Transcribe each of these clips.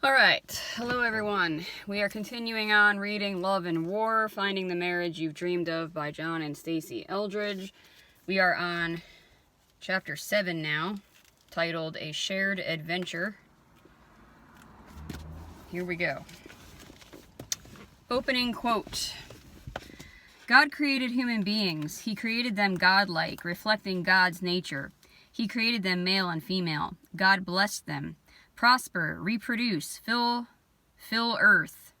All right. Hello, everyone. We are continuing on reading Love and War, Finding the Marriage You've Dreamed of by John and Stasi Eldredge. We are on chapter 7 now, titled A Shared Adventure. Here we go. Opening quote. God created human beings. He created them godlike, reflecting God's nature. He created them male and female. God blessed them. Prosper, reproduce, fill earth.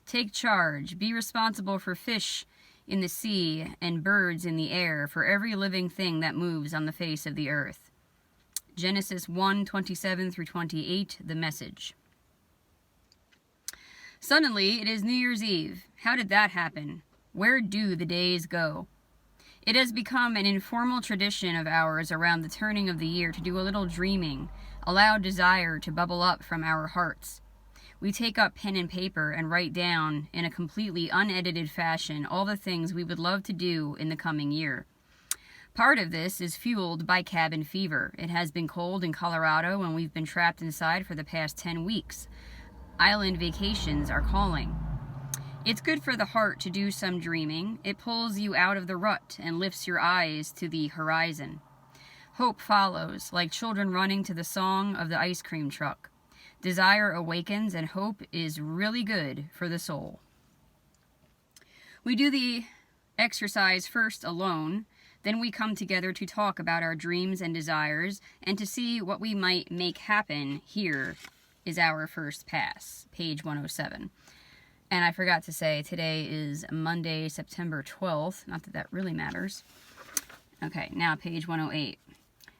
Take charge, be responsible for fish in the sea and birds in the air, for every living thing that moves on the face of the earth. Genesis 1:27 through 28, the Message. Suddenly, it is New Year's Eve. How did that happen? Where do the days go? It has become an informal tradition of ours around the turning of the year to do a little dreaming, allow desire to bubble up from our hearts. We take up pen and paper and write down, in a completely unedited fashion, all the things we would love to do in the coming year. Part of this is fueled by cabin fever. It has been cold in Colorado and we've been trapped inside for the past 10 weeks. Island vacations are calling. It's good for the heart to do some dreaming. It pulls you out of the rut and lifts your eyes to the horizon. Hope follows, like children running to the song of the ice cream truck. Desire awakens, and hope is really good for the soul. We do the exercise first alone, then we come together to talk about our dreams and desires, and to see what we might make happen. Here is our first pass, page 107. And I forgot to say, today is Monday, September 12th. Not that that really matters. Okay, now page 108.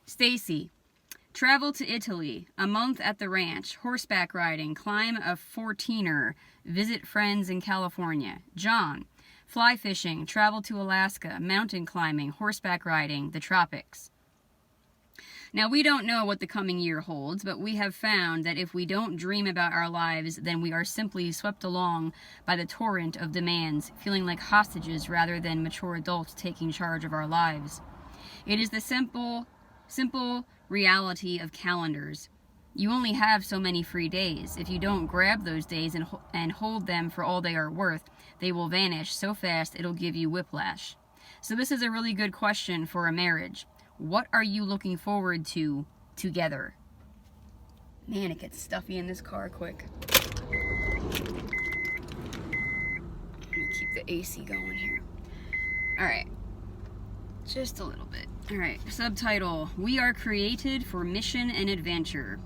Stacy. Travel to Italy. A month at the ranch. Horseback riding. Climb a 14er. Visit friends in California. John. Fly fishing. Travel to Alaska. Mountain climbing. Horseback riding. The tropics. Now, we don't know what the coming year holds, but we have found that if we don't dream about our lives, then we are simply swept along by the torrent of demands, feeling like hostages rather than mature adults taking charge of our lives. It is the simple reality of calendars. You only have so many free days. If you don't grab those days and hold them for all they are worth, they will vanish so fast it'll give you whiplash. So this is a really good question for a marriage. What are you looking forward to together? Man, it gets stuffy in this car quick. Let me keep the AC going here. Alright. Just a little bit. Alright, subtitle. We are created for mission and adventure.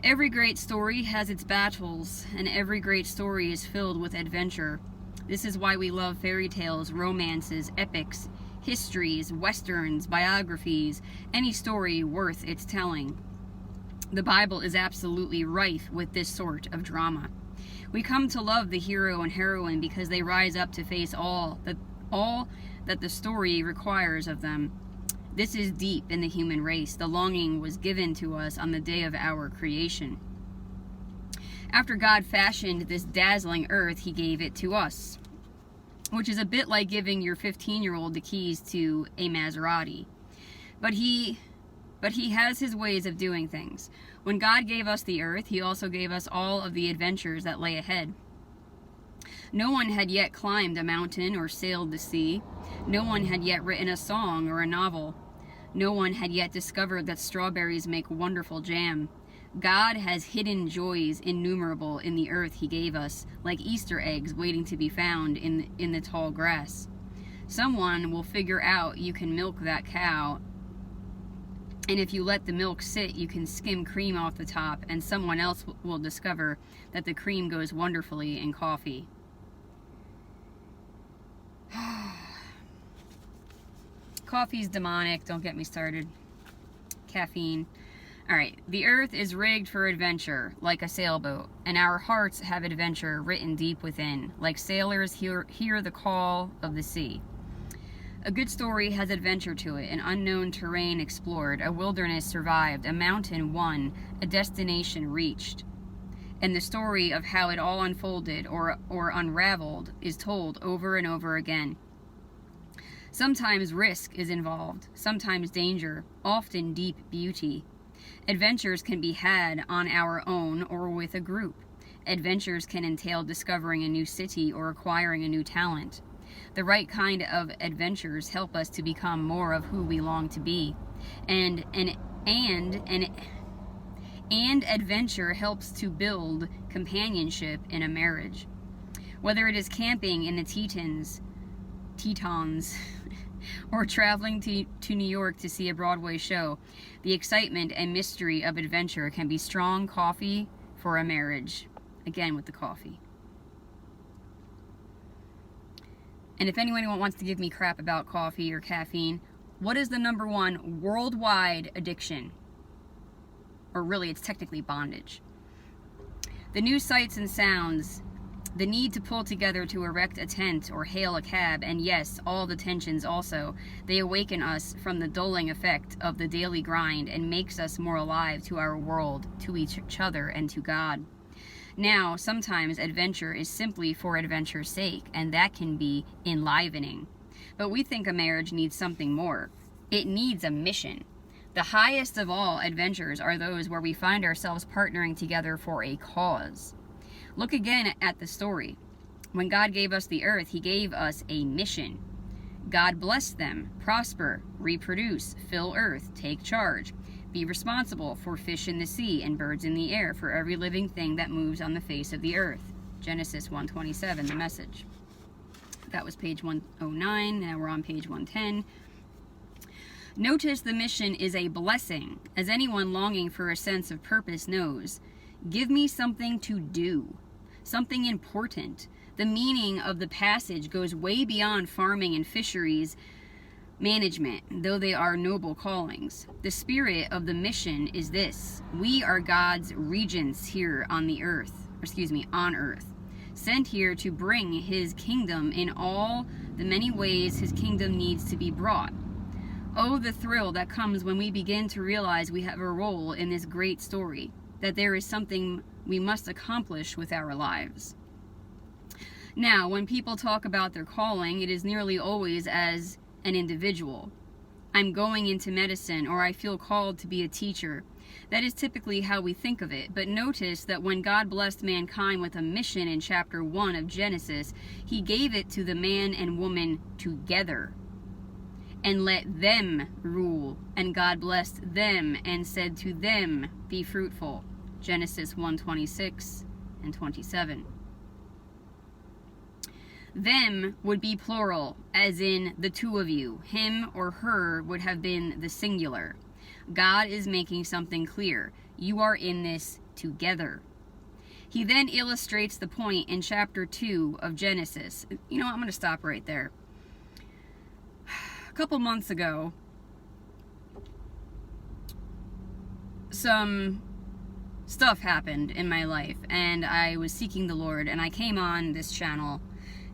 Every great story has its battles, and every great story is filled with adventure. This is why we love fairy tales, romances, epics, histories, westerns, biographies, any story worth its telling. The Bible is absolutely rife with this sort of drama. We come to love the hero and heroine because they rise up to face all that the story requires of them. This is deep in the human race. The longing was given to us on the day of our creation. After God fashioned this dazzling earth, he gave it to us, which is a bit like giving your 15-year-old the keys to a Maserati. But he has his ways of doing things. When God gave us the earth, he also gave us all of the adventures that lay ahead. No one had yet climbed a mountain or sailed the sea. No one had yet written a song or a novel. No one had yet discovered that strawberries make wonderful jam. God has hidden joys innumerable in the earth he gave us, like Easter eggs waiting to be found in the tall grass. Someone will figure out you can milk that cow, and if you let the milk sit, you can skim cream off the top, and someone else will discover that the cream goes wonderfully in coffee. Coffee's demonic, don't get me started. Caffeine. Alright, the earth is rigged for adventure, like a sailboat, and our hearts have adventure written deep within, like sailors hear the call of the sea. A good story has adventure to it, an unknown terrain explored, a wilderness survived, a mountain won, a destination reached. And the story of how it all unfolded or unraveled is told over and over again. Sometimes risk is involved, sometimes danger, often deep beauty. Adventures can be had on our own or with a group. Adventures can entail discovering a new city or acquiring a new talent. The right kind of adventures help us to become more of who we long to be. And adventure helps to build companionship in a marriage. Whether it is camping in the Tetons, or traveling to New York to see a Broadway show, the excitement and mystery of adventure can be strong coffee for a marriage. Again with the coffee. And if anyone wants to give me crap about coffee or caffeine, what is the #1 worldwide addiction? Or really, it's technically bondage. The new sights and sounds, the need to pull together to erect a tent or hail a cab, and yes, all the tensions also, they awaken us from the dulling effect of the daily grind and makes us more alive to our world, to each other, and to God. Now, sometimes adventure is simply for adventure's sake, and that can be enlivening. But we think a marriage needs something more. It needs a mission. The highest of all adventures are those where we find ourselves partnering together for a cause. Look again at the story. When God gave us the earth, He gave us a mission. God blessed them, prosper, reproduce, fill earth, take charge. Be responsible for fish in the sea and birds in the air, for every living thing that moves on the face of the earth. Genesis 1:27, the Message. That was page 109. Now we're on page 110. Notice the mission is a blessing, as anyone longing for a sense of purpose knows. Give me something to do, something important. The meaning of the passage goes way beyond farming and fisheries management, though they are noble callings. The spirit of the mission is this: we are God's regents here on the earth, on earth, sent here to bring His kingdom in all the many ways His kingdom needs to be brought. Oh, the thrill that comes when we begin to realize we have a role in this great story, that there is something we must accomplish with our lives. Now, when people talk about their calling, it is nearly always as an individual. I'm going into medicine, or I feel called to be a teacher. That is typically how we think of it, but notice that when God blessed mankind with a mission in chapter 1 of Genesis, He gave it to the man and woman together. And let them rule. And God blessed them and said to them, be fruitful. Genesis 1:26 and 27. Them would be plural, as in the two of you. Him or her would have been the singular. God is making something clear. You are in this together. He then illustrates the point in chapter 2 of Genesis. You know what? I'm going to stop right there. A couple months ago, some stuff happened in my life, and I was seeking the Lord, and I came on this channel,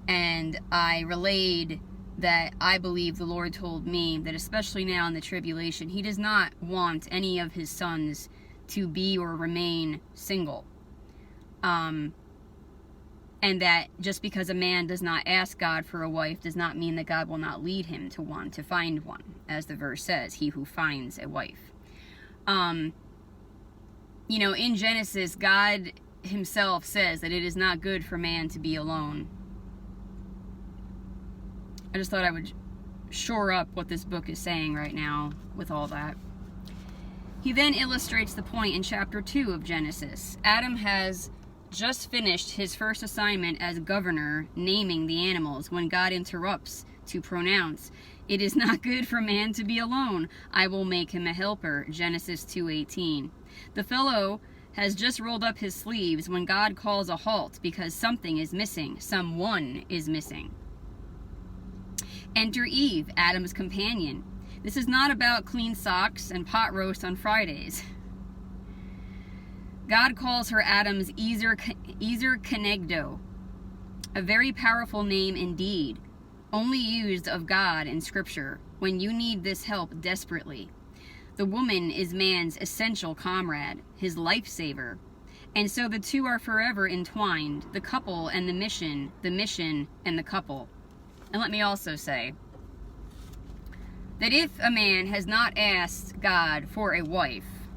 and I relayed that I believe the Lord told me that especially now in the tribulation, He does not want any of His sons to be or remain single. And that just because a man does not ask God for a wife does not mean that God will not lead him to one, to find one. As the verse says, he who finds a wife. You know, in Genesis, God Himself says that it is not good for man to be alone. I just thought I would shore up what this book is saying right now with all that. He then illustrates the point in chapter 2 of Genesis. Adam has just finished his first assignment as governor, naming the animals, when God interrupts to pronounce, "It is not good for man to be alone. I will make him a helper." Genesis 2:18. The fellow has just rolled up his sleeves when God calls a halt because something is missing. Someone is missing. Enter Eve, Adam's companion. This is not about clean socks and pot roast on Fridays. God calls her Adam's Ezer Kenegdo, a very powerful name indeed, only used of God in Scripture when you need this help desperately. The woman is man's essential comrade, his lifesaver, and so the two are forever entwined, the couple and the mission and the couple. And let me also say that if a man has not asked God for a wife,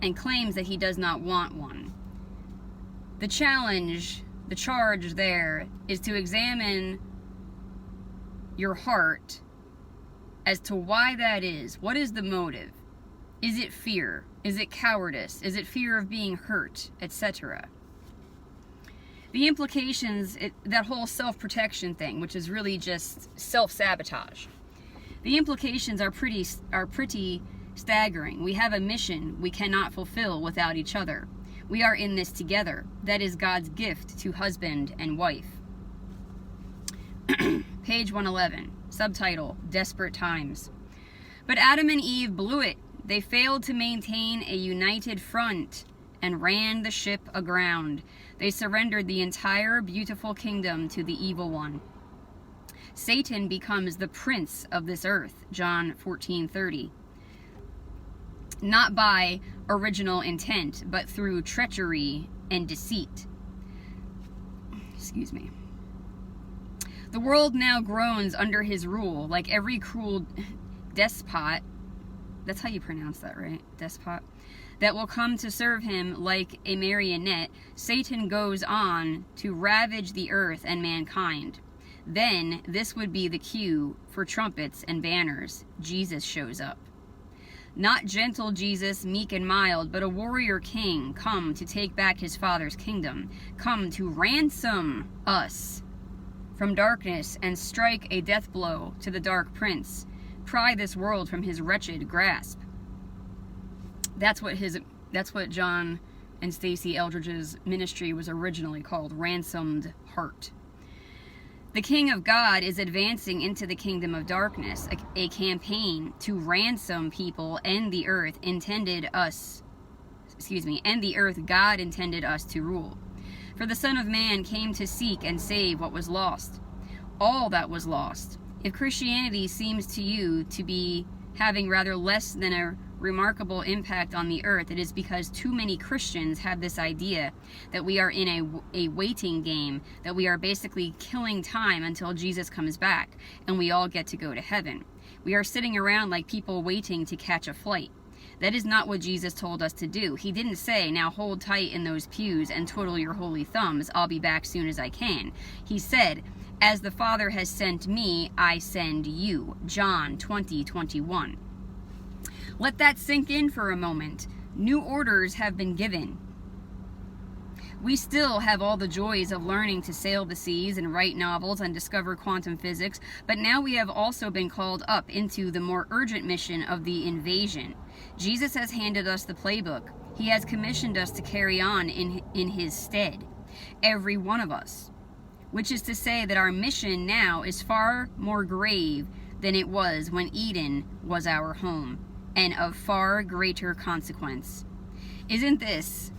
and claims that he does not want one. The charge there is to examine your heart as to why that is. What is the motive? Is it fear? Is it cowardice? Is it fear of being hurt, etc.? The implications, that whole self-protection thing, which is really just self-sabotage. The implications are pretty staggering. We have a mission we cannot fulfill without each other. We are in this together. That is God's gift to husband and wife. Page 111. Subtitle, Desperate Times. But Adam and Eve blew it. They failed to maintain a united front and ran the ship aground. They surrendered the entire beautiful kingdom to the evil one. Satan becomes the prince of this earth, John 14:30. Not by original intent, but through treachery and deceit. Excuse me. The world now groans under his rule, like every cruel despot. That's how you pronounce that, right? Despot. That will come to serve him like a marionette. Satan goes on to ravage the earth and mankind. Then this would be the cue for trumpets and banners. Jesus shows up. Not gentle Jesus, meek and mild, but a warrior king, come to take back his Father's kingdom, come to ransom us from darkness and strike a death blow to the dark prince, pry this world from his wretched grasp. That's what John and Stasi Eldredge's ministry was originally called, Ransomed Heart. The King of God is advancing into the kingdom of darkness, a campaign to ransom people and the earth God intended us to rule. For the Son of Man came to seek and save what was lost. All that was lost. If Christianity seems to you to be having rather less than a remarkable impact on the earth, it is because too many Christians have this idea that we are in a waiting game, that we are basically killing time until Jesus comes back and we all get to go to heaven. We are sitting around like people waiting to catch a flight. That is not what Jesus told us to do. He didn't say, now hold tight in those pews and twiddle your holy thumbs, I'll be back soon as I can. He said, as the Father has sent me, I send you. John 20:21. Let that sink in for a moment. New orders have been given. We still have all the joys of learning to sail the seas and write novels and discover quantum physics, but now we have also been called up into the more urgent mission of the invasion. Jesus has handed us the playbook. He has commissioned us to carry on in his stead. Every one of us. Which is to say that our mission now is far more grave than it was when Eden was our home, and of far greater consequence. Isn't this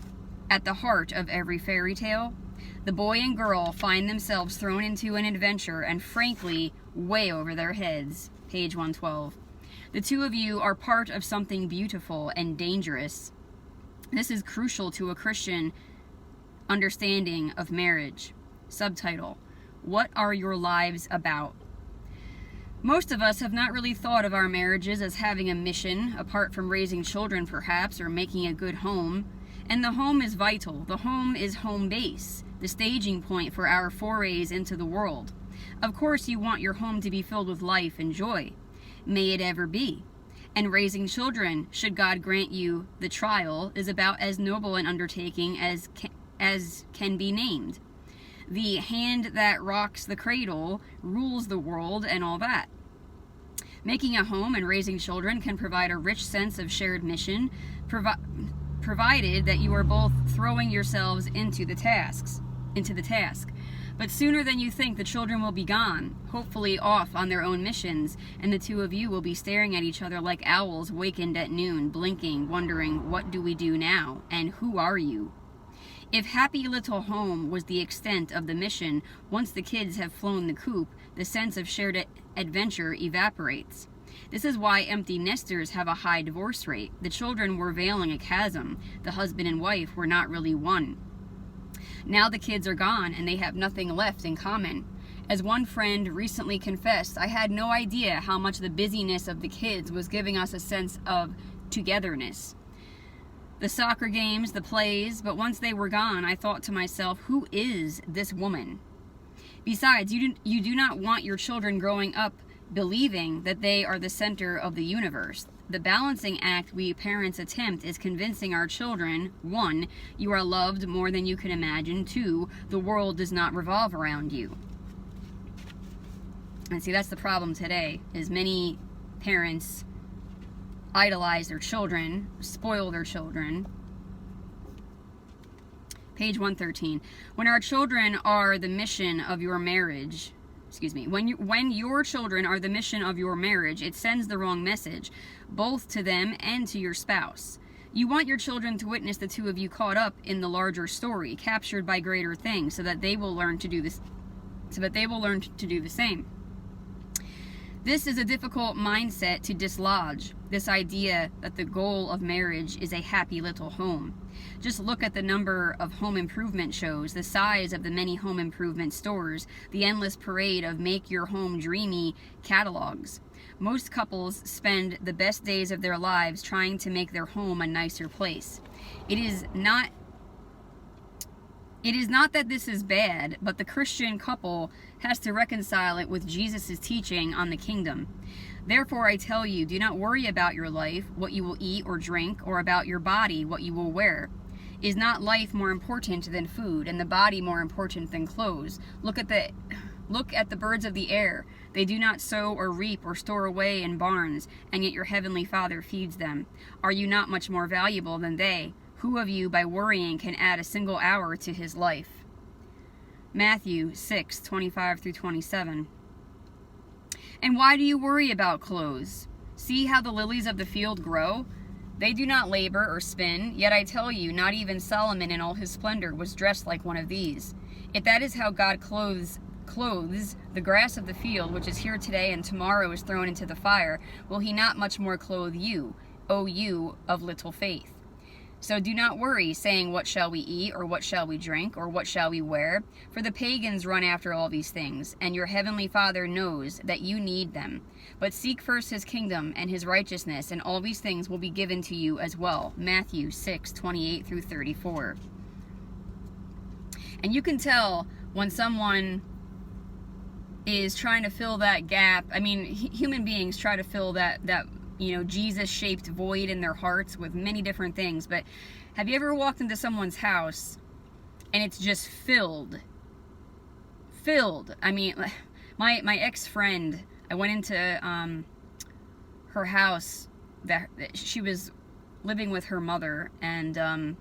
at the heart of every fairy tale? The boy and girl find themselves thrown into an adventure and frankly way over their heads. Page 112. The two of you are part of something beautiful and dangerous. This is crucial to a Christian understanding of marriage. Subtitle, What are your lives about? Most of us have not really thought of our marriages as having a mission, apart from raising children perhaps, or making a good home. And the home is vital. The home is home base, the staging point for our forays into the world. Of course you want your home to be filled with life and joy. May it ever be. And raising children, should God grant you the trial, is about as noble an undertaking as can be named. The hand that rocks the cradle rules the world and all that. Making a home and raising children can provide a rich sense of shared mission, provided that you are both throwing yourselves into the task. But sooner than you think, the children will be gone, hopefully off on their own missions, and the two of you will be staring at each other like owls wakened at noon, blinking, wondering, what do we do now, and who are you? If happy little home was the extent of the mission, once the kids have flown the coop, the sense of shared adventure evaporates. This is why empty nesters have a high divorce rate. The children were veiling a chasm. The husband and wife were not really one. Now the kids are gone and they have nothing left in common. As one friend recently confessed, I had no idea how much the busyness of the kids was giving us a sense of togetherness. the soccer games, the plays, but once they were gone, I thought to myself, who is this woman? Besides, you do not want your children growing up believing that they are the center of the universe. The balancing act we parents attempt is convincing our children, 1, you are loved more than you can imagine, 2, the world does not revolve around you. And see, that's the problem today, is many parents idolize their children, spoil their children. Page 113. When our children are the mission of your marriage, when your children are the mission of your marriage, it sends the wrong message, both to them and to your spouse. You want your children to witness the two of you caught up in the larger story, captured by greater things, so that they will learn to do this, the same. This is a difficult mindset to dislodge, this idea that the goal of marriage is a happy little home. Just look at the number of home improvement shows, the size of the many home improvement stores, the endless parade of make your home dreamy catalogs. Most couples spend the best days of their lives trying to make their home a nicer place. It is not that this is bad, but the Christian couple has to reconcile it with Jesus' teaching on the kingdom. Therefore, I tell you, do not worry about your life, what you will eat or drink, or about your body, what you will wear. Is not life more important than food, and the body more important than clothes? Look at the birds of the air. They do not sow or reap or store away in barns, and yet your heavenly Father feeds them. Are you not much more valuable than they? Who of you, by worrying, can add a single hour to his life? Matthew 6:25-27. And why do you worry about clothes? See how the lilies of the field grow? They do not labor or spin, yet I tell you, not even Solomon in all his splendor was dressed like one of these. If that is how God clothes the grass of the field, which is here today and tomorrow is thrown into the fire, will he not much more clothe you, O you of little faith? So do not worry, saying, what shall we eat, or what shall we drink, or what shall we wear? For the pagans run after all these things, and your heavenly Father knows that you need them. But seek first his kingdom and his righteousness, and all these things will be given to you as well. Matthew 6:28-34. And you can tell when someone is trying to fill that gap. I mean, human beings try to fill that Jesus-shaped void in their hearts with many different things. But have you ever walked into someone's house and it's just filled? I mean, my ex-friend, I went into her house that she was living with her mother, and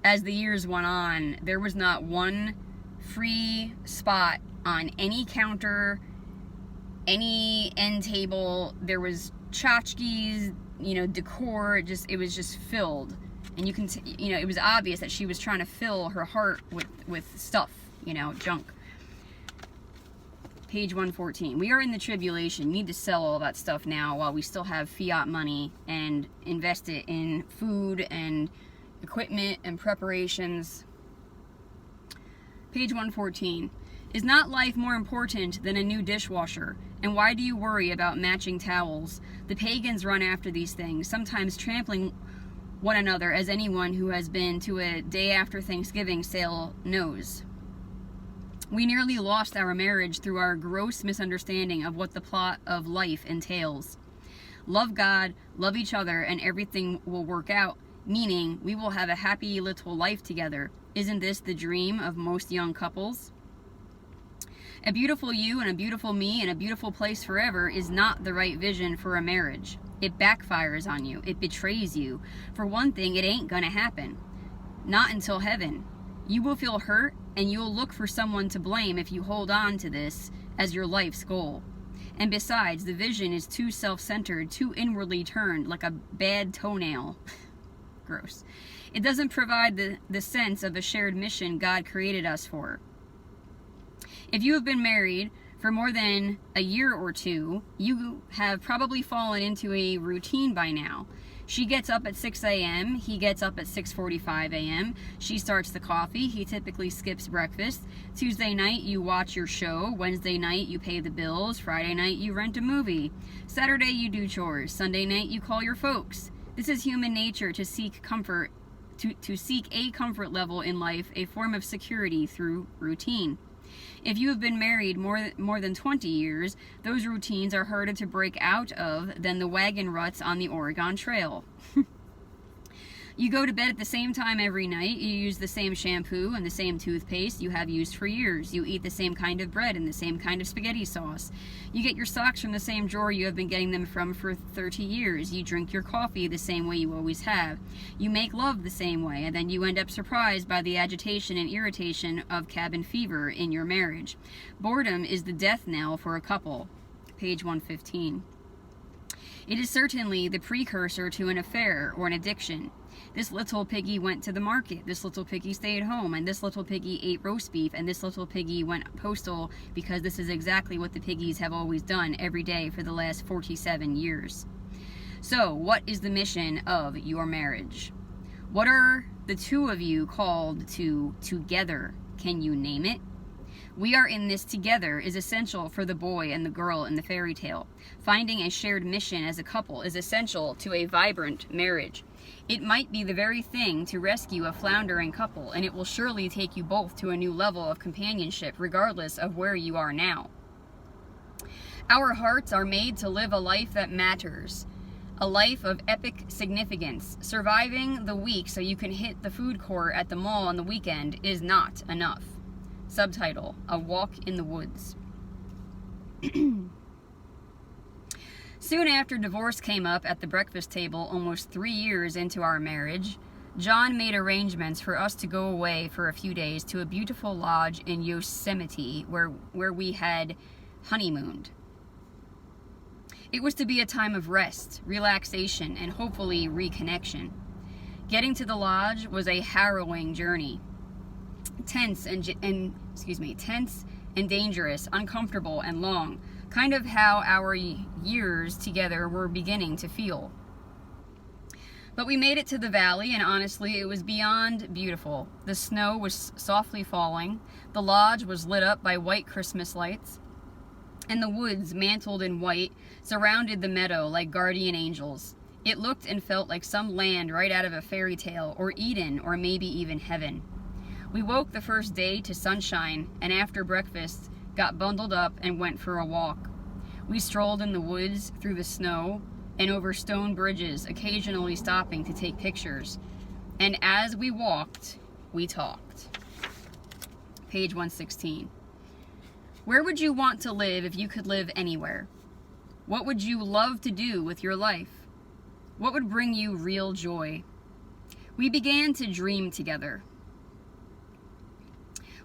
as the years went on, there was not one free spot on any counter, any end table. There was tchotchkes, decor. It was just filled, and you can, it was obvious that she was trying to fill her heart with stuff, junk. Page 114. We are in the tribulation. You need to sell all that stuff now while we still have fiat money and invest it in food and equipment and preparations. Page 114. Is not life more important than a new dishwasher? And why do you worry about matching towels? The pagans run after these things, sometimes trampling one another, as anyone who has been to a day after Thanksgiving sale knows. We nearly lost our marriage through our gross misunderstanding of what the plot of life entails. Love God, love each other, and everything will work out, meaning we will have a happy little life together. Isn't this the dream of most young couples? A beautiful you and a beautiful me and a beautiful place forever is not the right vision for a marriage. It backfires on you. It betrays you. For one thing, it ain't gonna happen. Not until heaven. You will feel hurt, and you'll look for someone to blame if you hold on to this as your life's goal. And besides, the vision is too self-centered, too inwardly turned, like a bad toenail. Gross. It doesn't provide the sense of a shared mission God created us for. If you have been married for more than a year or two, you have probably fallen into a routine by now. She gets up at 6 a.m., he gets up at 6:45 a.m., she starts the coffee, he typically skips breakfast. Tuesday night, you watch your show. Wednesday night, you pay the bills. Friday night, you rent a movie. Saturday, you do chores. Sunday night, you call your folks. This is human nature to seek comfort, to seek a comfort level in life, a form of security through routine. If you have been married more than 20 years, those routines are harder to break out of than the wagon ruts on the Oregon Trail. You go to bed at the same time every night. You use the same shampoo and the same toothpaste you have used for years. You eat the same kind of bread and the same kind of spaghetti sauce. You get your socks from the same drawer you have been getting them from for 30 years. You drink your coffee the same way you always have. You make love the same way, and then you end up surprised by the agitation and irritation of cabin fever in your marriage. Boredom is the death knell for a couple. Page 115. It is certainly the precursor to an affair or an addiction. This little piggy went to the market, this little piggy stayed home, and this little piggy ate roast beef, and this little piggy went postal, because this is exactly what the piggies have always done every day for the last 47 years. So, what is the mission of your marriage? What are the two of you called to together? Can you name it? We are in this together is essential for the boy and the girl in the fairy tale. Finding a shared mission as a couple is essential to a vibrant marriage. It might be the very thing to rescue a floundering couple, and it will surely take you both to a new level of companionship, regardless of where you are now. Our hearts are made to live a life that matters, a life of epic significance. Surviving the week so you can hit the food court at the mall on the weekend is not enough. Subtitle: A Walk in the Woods. Soon after divorce came up at the breakfast table, almost 3 years into our marriage, John made arrangements for us to go away for a few days to a beautiful lodge in Yosemite where we had honeymooned. It was to be a time of rest, relaxation, and hopefully reconnection. Getting to the lodge was a harrowing journey. Tense and dangerous, uncomfortable and long, kind of how our years together were beginning to feel. But we made it to the valley, and honestly, it was beyond beautiful. The snow was softly falling, the lodge was lit up by white Christmas lights, and the woods, mantled in white, surrounded the meadow like guardian angels. It looked and felt like some land right out of a fairy tale, or Eden, or maybe even heaven. We woke the first day to sunshine, and after breakfast, got bundled up and went for a walk. We strolled in the woods, through the snow, and over stone bridges, occasionally stopping to take pictures. And as we walked, we talked. Page 116. Where would you want to live if you could live anywhere? What would you love to do with your life? What would bring you real joy? We began to dream together.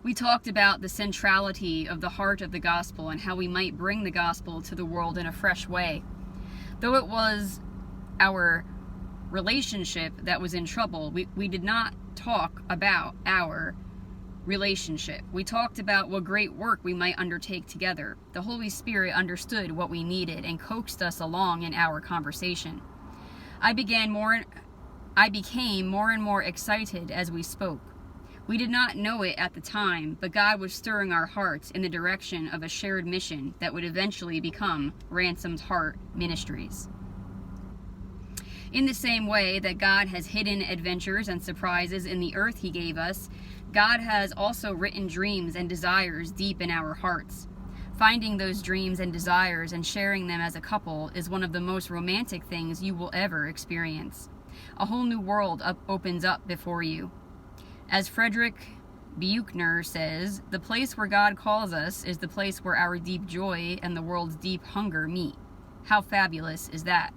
We talked about the centrality of the heart of the gospel and how we might bring the gospel to the world in a fresh way. Though it was our relationship that was in trouble, we did not talk about our relationship. We talked about what great work we might undertake together. The Holy Spirit understood what we needed and coaxed us along in our conversation. I became more and more excited as we spoke. We did not know it at the time, but God was stirring our hearts in the direction of a shared mission that would eventually become Ransom's Heart Ministries. In the same way that God has hidden adventures and surprises in the earth He gave us, God has also written dreams and desires deep in our hearts. Finding those dreams and desires and sharing them as a couple is one of the most romantic things you will ever experience. A whole new world opens up before you. As Frederick Buechner says, the place where God calls us is the place where our deep joy and the world's deep hunger meet. How fabulous is that?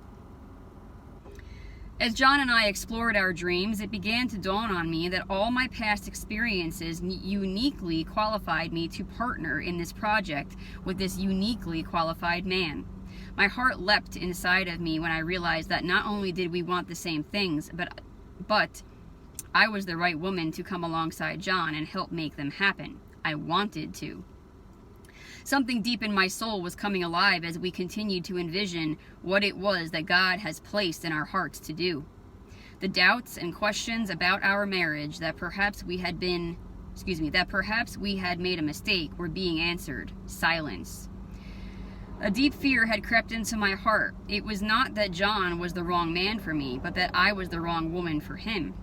As John and I explored our dreams, it began to dawn on me that all my past experiences uniquely qualified me to partner in this project with this uniquely qualified man. My heart leapt inside of me when I realized that not only did we want the same things, but I was the right woman to come alongside John and help make them happen. I wanted to. Something deep in my soul was coming alive as we continued to envision what it was that God has placed in our hearts to do. The doubts and questions about our marriage that perhaps we had made a mistake were being answered. Silence. A deep fear had crept into my heart. It was not that John was the wrong man for me, but that I was the wrong woman for him.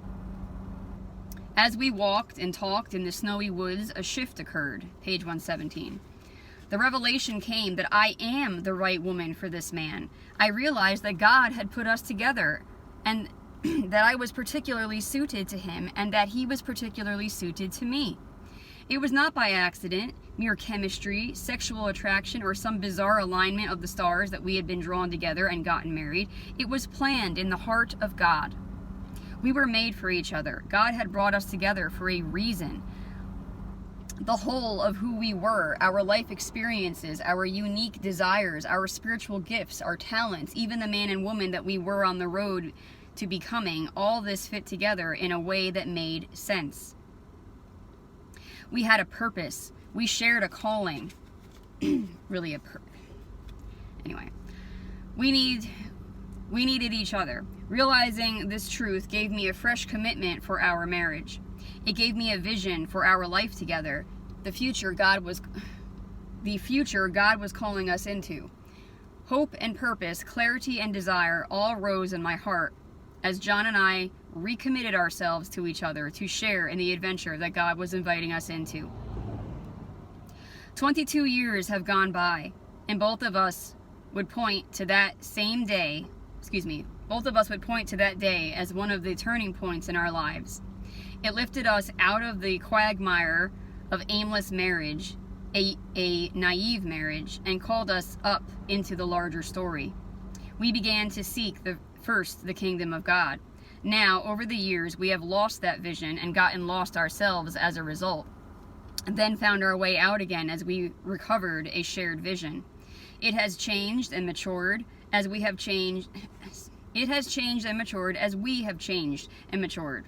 As we walked and talked in the snowy woods, a shift occurred. Page 117. The revelation came that I am the right woman for this man. I realized that God had put us together, and that I was particularly suited to him, and that he was particularly suited to me. It was not by accident, mere chemistry, sexual attraction, or some bizarre alignment of the stars that we had been drawn together and gotten married. It was planned in the heart of God. We were made for each other. God had brought us together for a reason. The whole of who we were, our life experiences, our unique desires, our spiritual gifts, our talents, even the man and woman that we were on the road to becoming, all this fit together in a way that made sense. We had a purpose. We shared a calling. Really Anyway, we needed each other. Realizing this truth gave me a fresh commitment for our marriage. It gave me a vision for our life together, the future God was calling us into. Hope and purpose, clarity and desire all rose in my heart as John and I recommitted ourselves to each other to share in the adventure that God was inviting us into. 22 years have gone by, and both of us would point to that day as one of the turning points in our lives. It lifted us out of the quagmire of aimless marriage, a naive marriage, and called us up into the larger story. We began to seek first the kingdom of God. Now, over the years, we have lost that vision and gotten lost ourselves as a result, and then found our way out again as we recovered a shared vision. It has changed and matured as we have changed. It has changed and matured as we have changed and matured.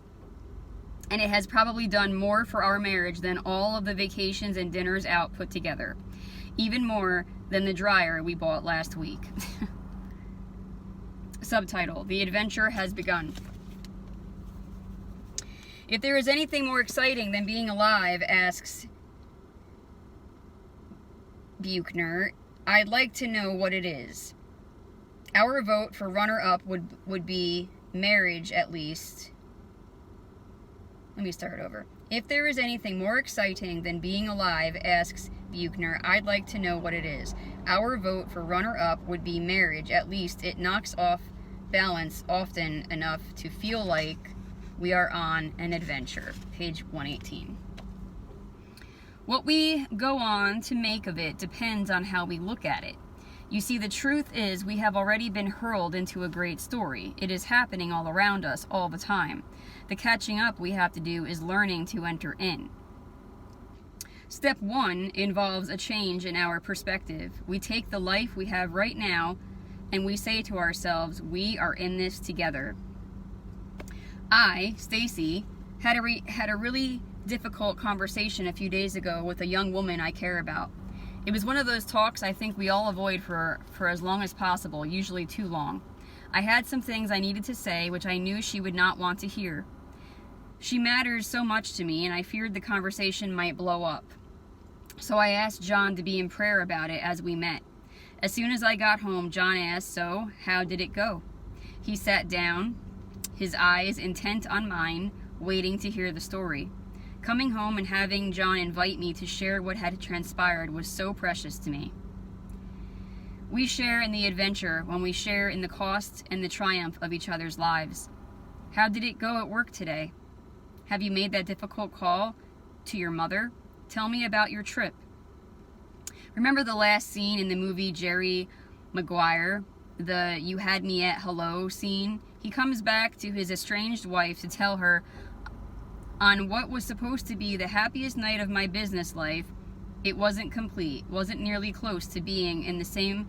And it has probably done more for our marriage than all of the vacations and dinners out put together. Even more than the dryer we bought last week. Subtitle: The Adventure Has Begun. If there is anything more exciting than being alive, asks Buchner, I'd like to know what it is. Our vote for runner-up would be marriage, at least. Let me start over. If there is anything more exciting than being alive, asks Buchner, I'd like to know what it is. Our vote for runner-up would be marriage, at least it knocks off balance often enough to feel like we are on an adventure. Page 118. What we go on to make of it depends on how we look at it. You see, the truth is we have already been hurled into a great story. It is happening all around us all the time. The catching up we have to do is learning to enter in. Step 1 involves a change in our perspective. We take the life we have right now and we say to ourselves, we are in this together. I, Stacy, had a really difficult conversation a few days ago with a young woman I care about. It was one of those talks I think we all avoid for as long as possible, usually too long. I had some things I needed to say which I knew she would not want to hear. She matters so much to me, and I feared the conversation might blow up. So I asked John to be in prayer about it as we met. As soon as I got home, John asked, "So, how did it go?" He sat down, his eyes intent on mine, waiting to hear the story. Coming home and having John invite me to share what had transpired was so precious to me. We share in the adventure when we share in the cost and the triumph of each other's lives. How did it go at work today? Have you made that difficult call to your mother? Tell me about your trip. Remember the last scene in the movie Jerry Maguire, the "you had me at hello" scene? He comes back to his estranged wife to tell her, on what was supposed to be the happiest night of my business life, it wasn't complete, wasn't nearly close to being in the same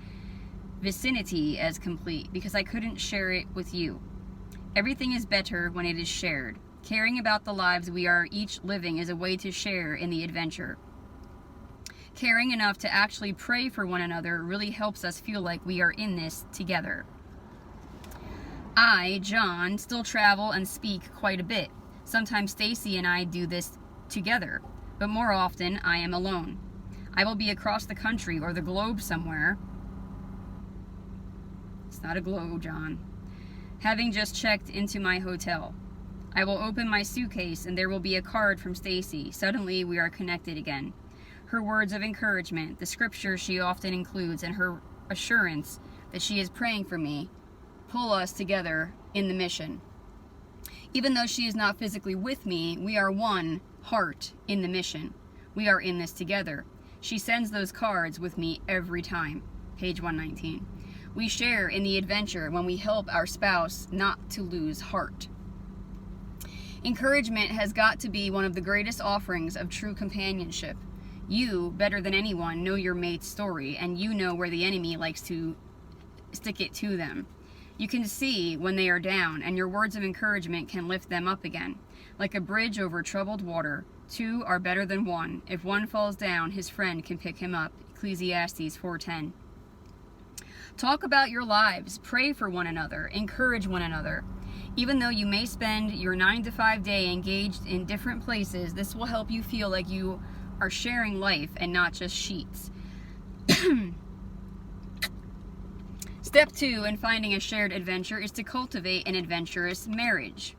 vicinity as complete, because I couldn't share it with you. Everything is better when it is shared. Caring about the lives we are each living is a way to share in the adventure. Caring enough to actually pray for one another really helps us feel like we are in this together. I, John, still travel and speak quite a bit. Sometimes Stacy and I do this together, but more often I am alone. I will be across the country or the globe somewhere, It's not a glow, John. Having just checked into my hotel. I will open my suitcase and there will be a card from Stasi. Suddenly we are connected again. Her words of encouragement, the scripture she often includes, and her assurance that she is praying for me pull us together in the mission. Even though she is not physically with me, we are one heart in the mission. We are in this together. She sends those cards with me every time. Page 119. We share in the adventure when we help our spouse not to lose heart. Encouragement has got to be one of the greatest offerings of true companionship. You, better than anyone, know your mate's story, and you know where the enemy likes to stick it to them. You can see when they are down, and your words of encouragement can lift them up again. Like a bridge over troubled water, two are better than one. If one falls down, his friend can pick him up. Ecclesiastes 4:10. Talk about your lives, pray for one another, encourage one another. Even though you may spend your 9-to-5 day engaged in different places, this will help you feel like you are sharing life and not just sheets. Step 2 in finding a shared adventure is to cultivate an adventurous marriage.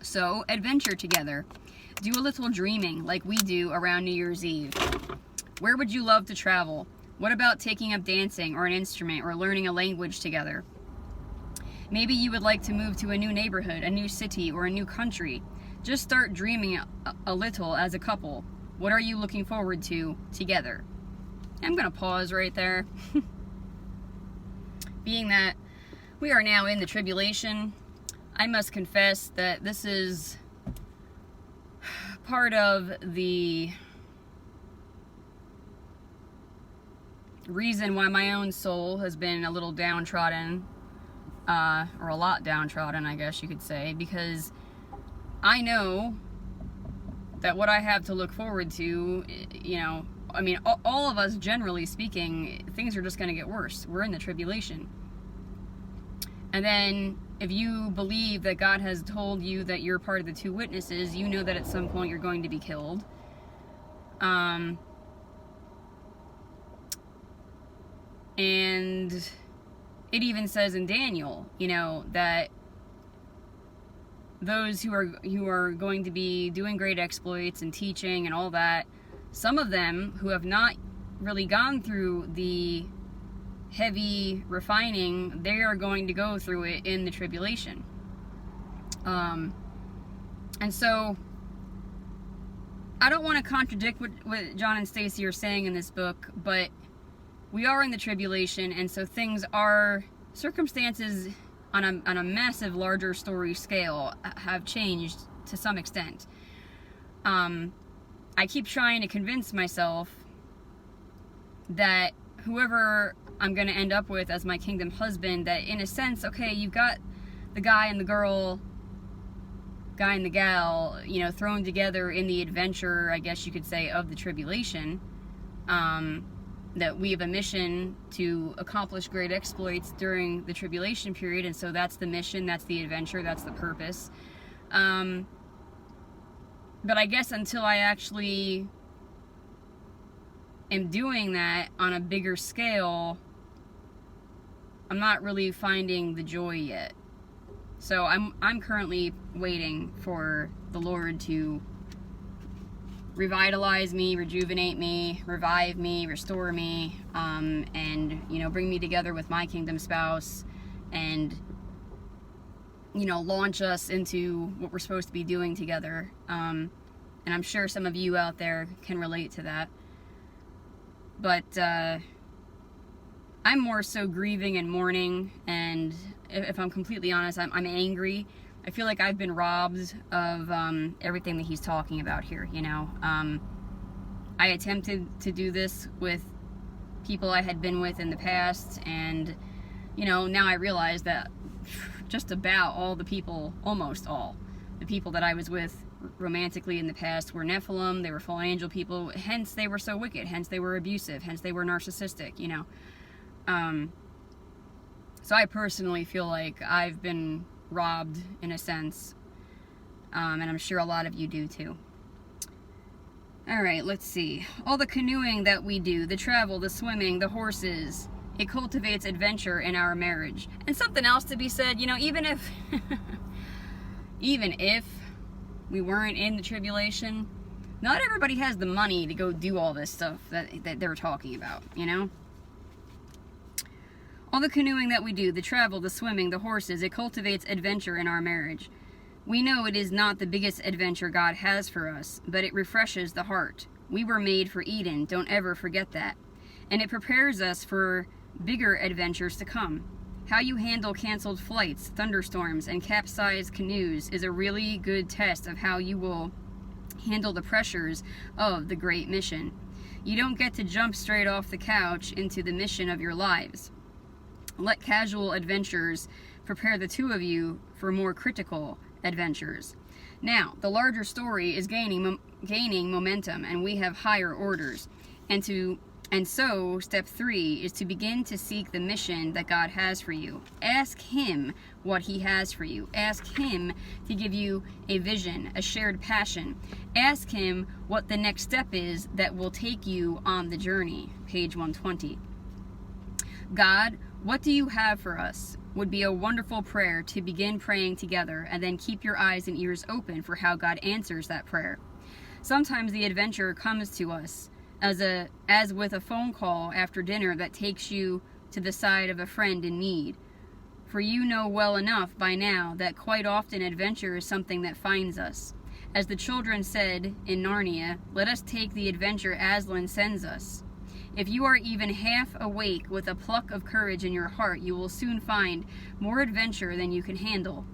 So, adventure together. Do a little dreaming like we do around New Year's Eve. Where would you love to travel? What about taking up dancing or an instrument or learning a language together? Maybe you would like to move to a new neighborhood, a new city, or a new country. Just start dreaming a little as a couple. What are you looking forward to together? I'm going to pause right there. Being that we are now in the tribulation, I must confess that this is part of the reason why my own soul has been a little downtrodden, or a lot downtrodden, I guess you could say, because I know that what I have to look forward to, you know, I mean, all of us, generally speaking, things are just going to get worse. We're in the tribulation. And then, if you believe that God has told you that you're part of the 2 witnesses, you know that at some point you're going to be killed. And it even says in Daniel, you know, that those who are going to be doing great exploits and teaching and all that, some of them who have not really gone through the heavy refining, they are going to go through it in the tribulation. And so I don't want to contradict what John and Stasi are saying in this book, but we are in the tribulation, and so circumstances on a massive, larger story scale have changed to some extent. I keep trying to convince myself that whoever I'm going to end up with as my kingdom husband, that in a sense, okay, you've got the guy and the girl, guy and the gal, you know, thrown together in the adventure, I guess you could say, of the tribulation. That we have a mission to accomplish great exploits during the tribulation period, and so that's the mission, that's the adventure, that's the purpose. But I guess until I actually am doing that on a bigger scale, I'm not really finding the joy yet. So I'm currently waiting for the Lord to revitalize me, rejuvenate me, revive me, restore me, and, you know, bring me together with my kingdom spouse, and, you know, launch us into what we're supposed to be doing together. And I'm sure some of you out there can relate to that. But I'm more so grieving and mourning, and if I'm completely honest, I'm angry. I feel like I've been robbed of everything that he's talking about here, you know. I attempted to do this with people I had been with in the past, and, you know, now I realize that just about all the people, almost all the people that I was with romantically in the past were Nephilim, they were fallen angel people, hence they were so wicked, hence they were abusive, hence they were narcissistic, you know. So I personally feel like I've been robbed in a sense, and I'm sure a lot of you do too. All right, let's see. All the canoeing that we do, the travel, the swimming, the horses, it cultivates adventure in our marriage. And something else to be said, even if even if we weren't in the tribulation, not everybody has the money to go do all this stuff that they're talking about, All the canoeing that we do, the travel, the swimming, the horses, it cultivates adventure in our marriage. We know it is not the biggest adventure God has for us, but it refreshes the heart. We were made for Eden, don't ever forget that. And it prepares us for bigger adventures to come. How you handle canceled flights, thunderstorms, and capsized canoes is a really good test of how you will handle the pressures of the great mission. You don't get to jump straight off the couch into the mission of your lives. Let casual adventures prepare the two of you for more critical adventures. Now, the larger story is gaining momentum, and we have higher orders. And so, step 3 is to begin to seek the mission that God has for you. Ask Him what He has for you. Ask Him to give you a vision, a shared passion. Ask Him what the next step is that will take you on the journey. Page 120. God, what do you have for us? Would be a wonderful prayer to begin praying together, and then keep your eyes and ears open for how God answers that prayer. Sometimes the adventure comes to us as with a phone call after dinner that takes you to the side of a friend in need. For you know well enough by now that quite often adventure is something that finds us. As the children said in Narnia, let us take the adventure Aslan sends us. If you are even half awake with a pluck of courage in your heart, you will soon find more adventure than you can handle.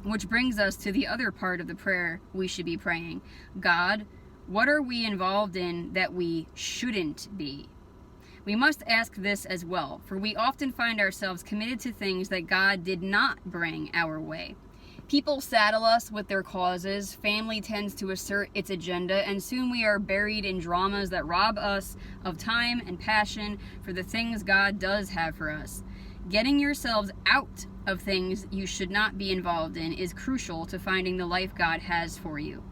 Which brings us to the other part of the prayer we should be praying. God, what are we involved in that we shouldn't be? We must ask this as well, for we often find ourselves committed to things that God did not bring our way. People saddle us with their causes, family tends to assert its agenda, and soon we are buried in dramas that rob us of time and passion for the things God does have for us. Getting yourselves out of things you should not be involved in is crucial to finding the life God has for you.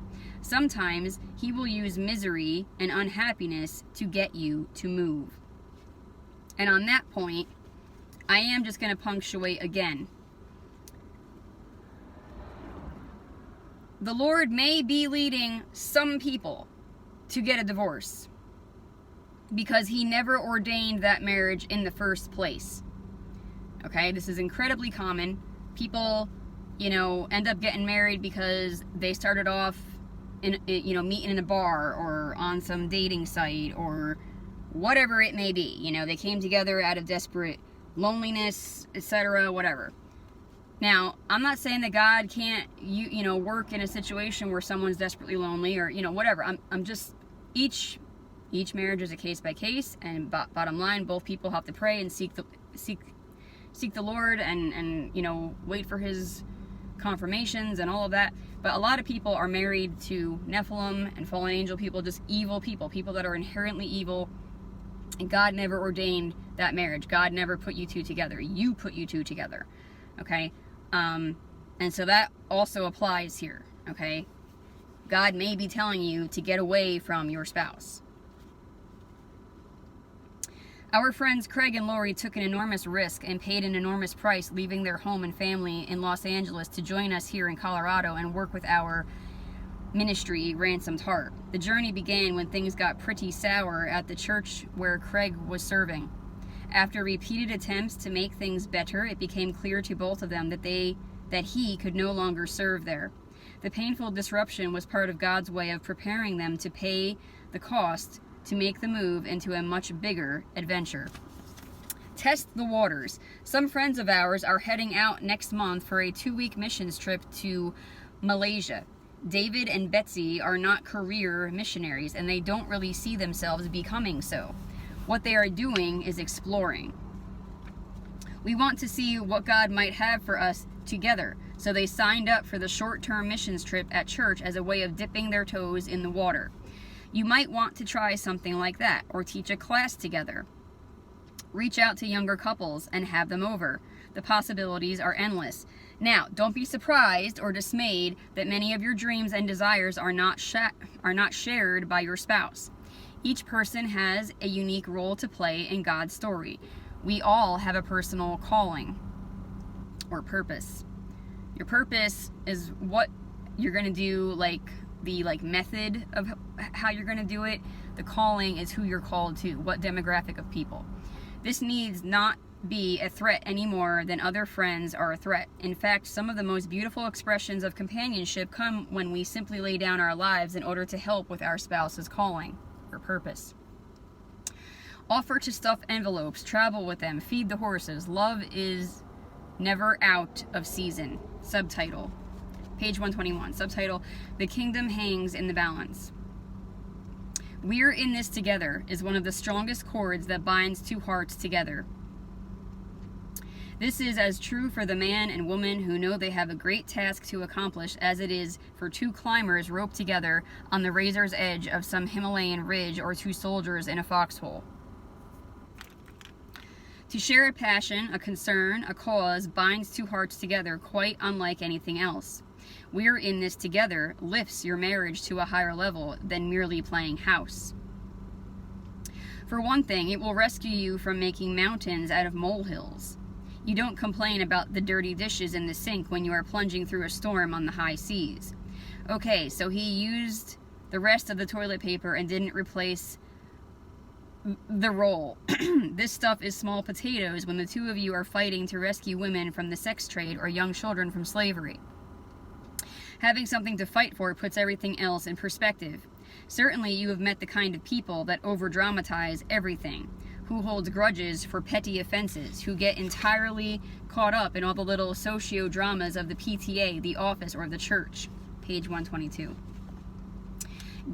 Sometimes He will use misery and unhappiness to get you to move. And on that point, I am just going to punctuate again. The Lord may be leading some people to get a divorce because He never ordained that marriage in the first place. Okay, this is incredibly common. People, end up getting married because they started off meeting in a bar or on some dating site or whatever it may be. They came together out of desperate loneliness, etc., whatever. Now, I'm not saying that God can't, work in a situation where someone's desperately lonely or, whatever. I'm just, each marriage is a case by case, and bottom line, both people have to pray and seek the Lord and wait for His confirmations and all of that. But a lot of people are married to Nephilim and fallen angel people, just evil people that are inherently evil. And God never ordained that marriage. God never put you two together. You put you two together. Okay? And so that also applies here. Okay? God may be telling you to get away from your spouse. Our friends Craig and Lori took an enormous risk and paid an enormous price, leaving their home and family in Los Angeles to join us here in Colorado and work with our ministry, Ransomed Heart. The journey began when things got pretty sour at the church where Craig was serving. After repeated attempts to make things better, it became clear to both of them that he could no longer serve there. The painful disruption was part of God's way of preparing them to pay the cost to make the move into a much bigger adventure. Test the waters. Some friends of ours are heading out next month for a 2-week missions trip to Malaysia. David and Betsy are not career missionaries, and they don't really see themselves becoming so. What they are doing is exploring. We want to see what God might have for us together, so they signed up for the short-term missions trip at church as a way of dipping their toes in the water. You might want to try something like that, or teach a class together. Reach out to younger couples and have them over. The possibilities are endless. Now, don't be surprised or dismayed that many of your dreams and desires are not shared by your spouse. Each person has a unique role to play in God's story. We all have a personal calling or purpose. Your purpose is what you're going to do, the method of how you're going to do it. The calling is who you're called to, what demographic of people. This needs not be a threat any more than other friends are a threat. In fact, some of the most beautiful expressions of companionship come when we simply lay down our lives in order to help with our spouse's calling or purpose. Offer to stuff envelopes, travel with them, feed the horses. Love is never out of season. Subtitle, page 121. Subtitle, The Kingdom Hangs in the Balance. We're in this together is one of the strongest cords that binds two hearts together. This is as true for the man and woman who know they have a great task to accomplish as it is for two climbers roped together on the razor's edge of some Himalayan ridge or two soldiers in a foxhole. To share a passion, a concern, a cause binds two hearts together quite unlike anything else. We're in this together lifts your marriage to a higher level than merely playing house. For one thing, it will rescue you from making mountains out of molehills. You don't complain about the dirty dishes in the sink when you are plunging through a storm on the high seas. Okay, so he used the rest of the toilet paper and didn't replace the roll. This stuff is small potatoes when the two of you are fighting to rescue women from the sex trade or young children from slavery. Having something to fight for puts everything else in perspective. Certainly you have met the kind of people that over-dramatize everything, who hold grudges for petty offenses, who get entirely caught up in all the little socio-dramas of the PTA, the office, or the church. Page 122.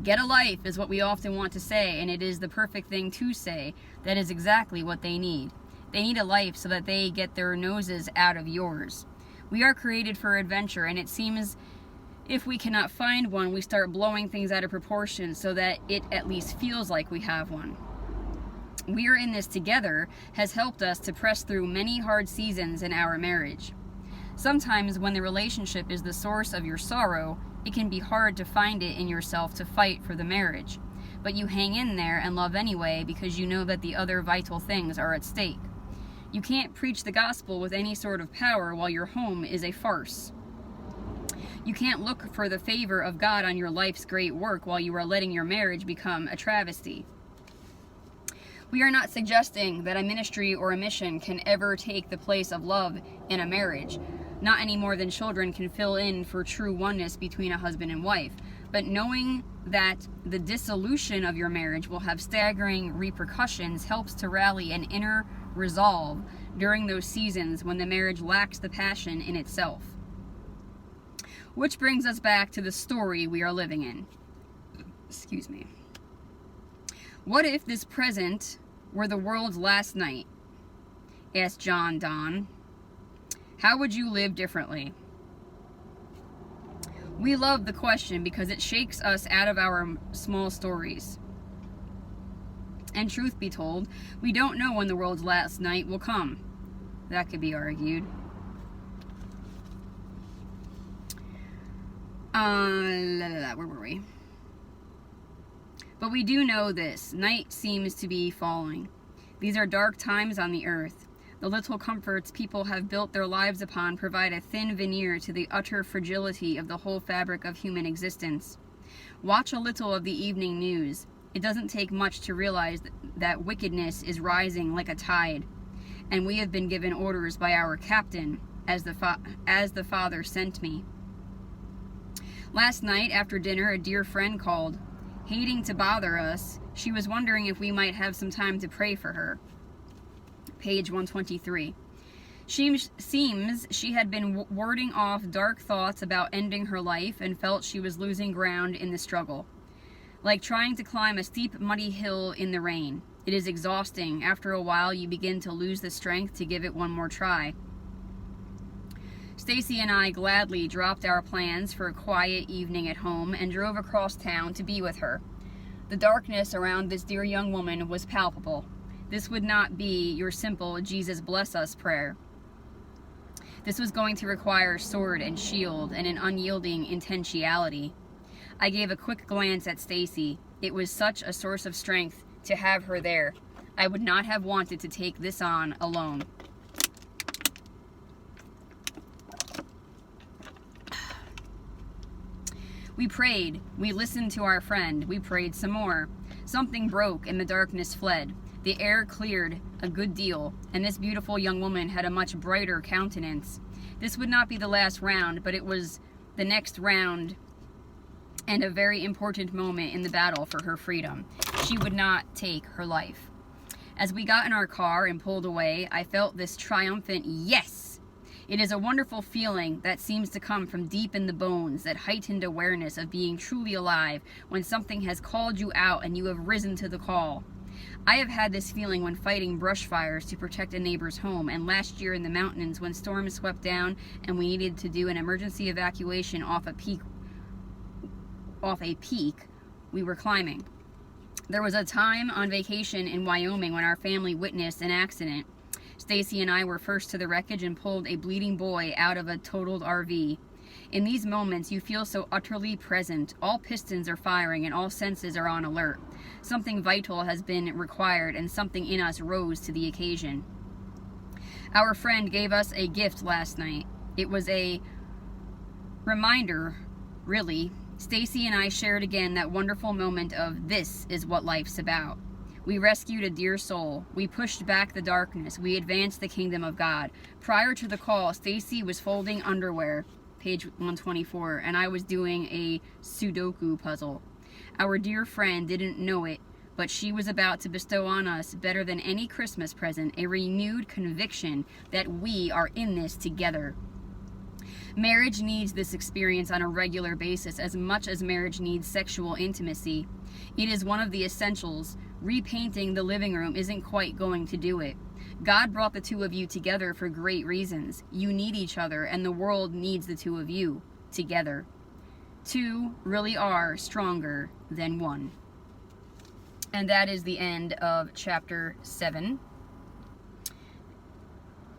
Get a life is what we often want to say, and it is the perfect thing to say. That is exactly what they need. They need a life so that they get their noses out of yours. We are created for adventure, and it seems if we cannot find one, we start blowing things out of proportion so that it at least feels like we have one. We are in this together has helped us to press through many hard seasons in our marriage. Sometimes when the relationship is the source of your sorrow, it can be hard to find it in yourself to fight for the marriage. But you hang in there and love anyway because you know that the other vital things are at stake. You can't preach the gospel with any sort of power while your home is a farce. You can't look for the favor of God on your life's great work while you are letting your marriage become a travesty. We are not suggesting that a ministry or a mission can ever take the place of love in a marriage, not any more than children can fill in for true oneness between a husband and wife. But knowing that the dissolution of your marriage will have staggering repercussions helps to rally an inner resolve during those seasons when the marriage lacks the passion in itself. Which brings us back to the story we are living in. Excuse me. What if this present were the world's last night? Asked John Donne. How would you live differently? We love the question because it shakes us out of our small stories. And truth be told, we don't know when the world's last night will come. That could be argued. Where were we? But we do know this. Night seems to be falling. These are dark times on the earth. The little comforts people have built their lives upon provide a thin veneer to the utter fragility of the whole fabric of human existence. Watch a little of the evening news. It doesn't take much to realize that wickedness is rising like a tide, and we have been given orders by our captain, as the Father sent me. Last night, after dinner, a dear friend called. Hating to bother us, she was wondering if we might have some time to pray for her. Page 123. Seems she had been warding off dark thoughts about ending her life and felt she was losing ground in the struggle. Like trying to climb a steep, muddy hill in the rain. It is exhausting. After a while, you begin to lose the strength to give it one more try. Stacy and I gladly dropped our plans for a quiet evening at home and drove across town to be with her. The darkness around this dear young woman was palpable. This would not be your simple Jesus bless us prayer. This was going to require sword and shield and an unyielding intentionality. I gave a quick glance at Stasi. It was such a source of strength to have her there. I would not have wanted to take this on alone. We prayed. We listened to our friend. We prayed some more. Something broke and the darkness fled. The air cleared a good deal, and this beautiful young woman had a much brighter countenance. This would not be the last round, but it was the next round and a very important moment in the battle for her freedom. She would not take her life. As we got in our car and pulled away, I felt this triumphant yes. It is a wonderful feeling that seems to come from deep in the bones, that heightened awareness of being truly alive when something has called you out and you have risen to the call. I have had this feeling when fighting brush fires to protect a neighbor's home, and last year in the mountains when storms swept down and we needed to do an emergency evacuation off a peak we were climbing. There was a time on vacation in Wyoming when our family witnessed an accident. Stasi and I were first to the wreckage and pulled a bleeding boy out of a totaled RV. In these moments, you feel so utterly present. All pistons are firing and all senses are on alert. Something vital has been required and something in us rose to the occasion. Our friend gave us a gift last night. It was a reminder, really. Stasi and I shared again that wonderful moment of this is what life's about. We rescued a dear soul. We pushed back the darkness. We advanced the kingdom of God. Prior to the call, Stasi was folding underwear, page 124, and I was doing a Sudoku puzzle. Our dear friend didn't know it, but she was about to bestow on us, better than any Christmas present, a renewed conviction that we are in this together. Marriage needs this experience on a regular basis as much as marriage needs sexual intimacy. It is one of the essentials. Repainting the living room isn't quite going to do it. God brought the two of you together for great reasons. You need each other, and the world needs the two of you together. Two really are stronger than one. And that is the end of chapter 7.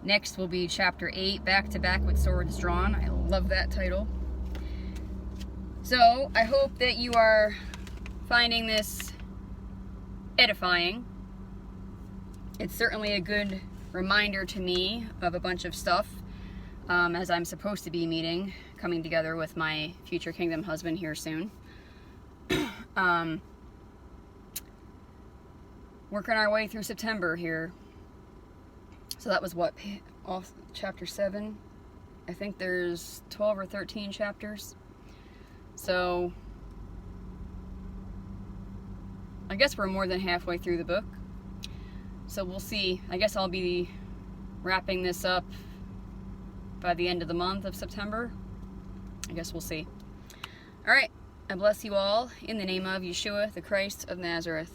Next will be chapter 8, Back to Back with Swords Drawn. I love that title. So, I hope that you are finding this edifying. It's certainly a good reminder to me of a bunch of stuff as I'm supposed to be coming together with my future kingdom husband here soon. Working our way through September here. So that was what, off chapter 7? I think there's 12 or 13 chapters. So I guess we're more than halfway through the book. So we'll see. I guess I'll be wrapping this up by the end of the month of September. I guess we'll see. Alright, I bless you all in the name of Yeshua, the Christ of Nazareth.